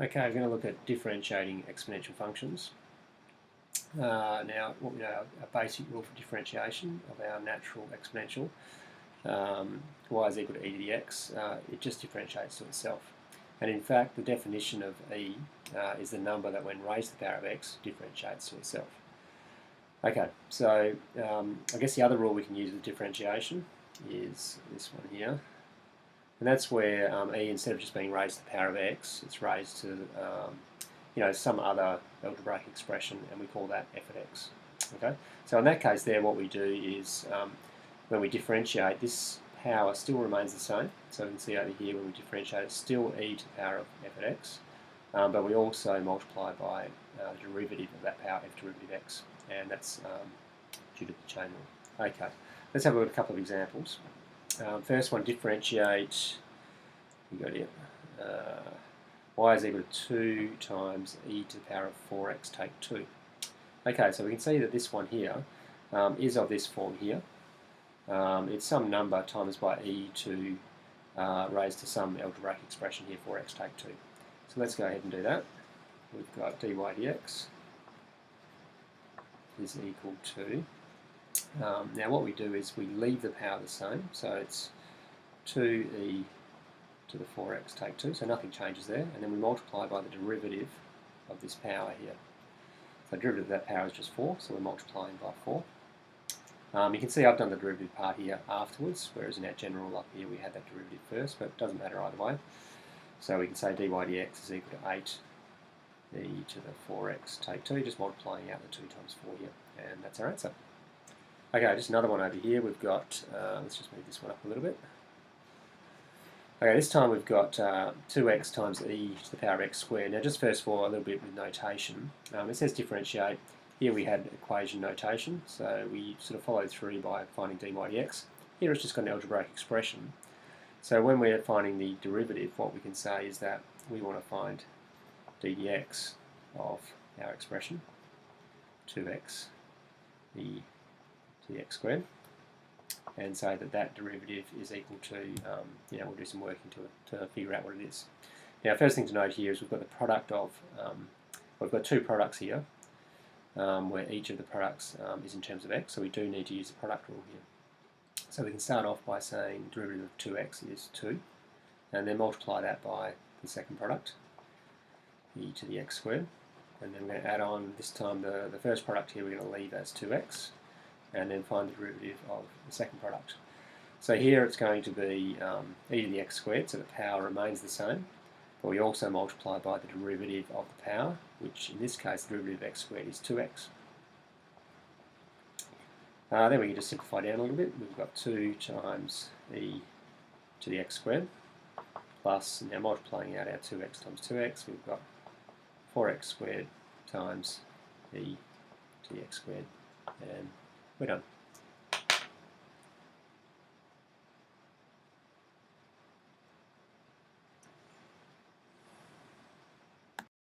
Okay, we're going to look at differentiating exponential functions. Now, what we know, a basic rule for differentiation of our natural exponential, y is equal to e to the x, it just differentiates to itself. And in fact, the definition of e is the number that when raised to the power of x differentiates to itself. Okay, so I guess the other rule we can use with differentiation is this one here. And that's where e, instead of just being raised to the power of x, it's raised to some other algebraic expression, and we call that f at x. Okay, so in that case there, what we do is when we differentiate, this power still remains the same. So we can see over here when we differentiate, it's still e to the power of f at x, but we also multiply by the derivative of that power, f derivative x, and that's due to the chain rule. Okay, let's have a look at a couple of examples. First one, differentiate, you got here, y is equal to 2 times e to the power of 4x take 2. Okay, so we can see that this one here is of this form here. It's some number times by e to raised to some algebraic expression here, 4x take 2. So let's go ahead and do that. We've got dy dx is equal to, now what we do is we leave the power the same, so it's 2e to the 4x take 2, so nothing changes there, and then we multiply by the derivative of this power here. So the derivative of that power is just 4, so we're multiplying by 4. You can see I've done the derivative part here afterwards, whereas in our general up here we had that derivative first, but it doesn't matter either way. So we can say dy dx is equal to 8 e to the 4x take 2, just multiplying out the 2 times 4 here, and that's our answer. Okay, just another one over here. We've got, let's just move this one up a little bit. Okay, this time we've got 2x times e to the power of x squared. Now just first of all, a little bit with notation. It says differentiate. Here we had equation notation, so we sort of followed through by finding dy dx. Here it's just got an algebraic expression. So when we're finding the derivative, what we can say is that we want to find d dx of our expression, 2x e to the x squared, and say that that derivative is equal to, we'll do some working to figure out what it is. Now, first thing to note here is we've got the product of, we've got two products here, where each of the products is in terms of x, so we do need to use the product rule here. So we can start off by saying derivative of 2x is 2, and then multiply that by the second product, e to the x squared, and then we're going to add on, this time the first product here we're going to leave as 2x, and then find the derivative of the second product. So here it's going to be e to the x squared, so the power remains the same, but we also multiply by the derivative of the power, which in this case the derivative of x squared is 2x. Then we can just simplify down a little bit. We've got 2 times e to the x squared, plus, now multiplying out our 2x times 2x, we've got 4x squared times e to the x squared, and we're done.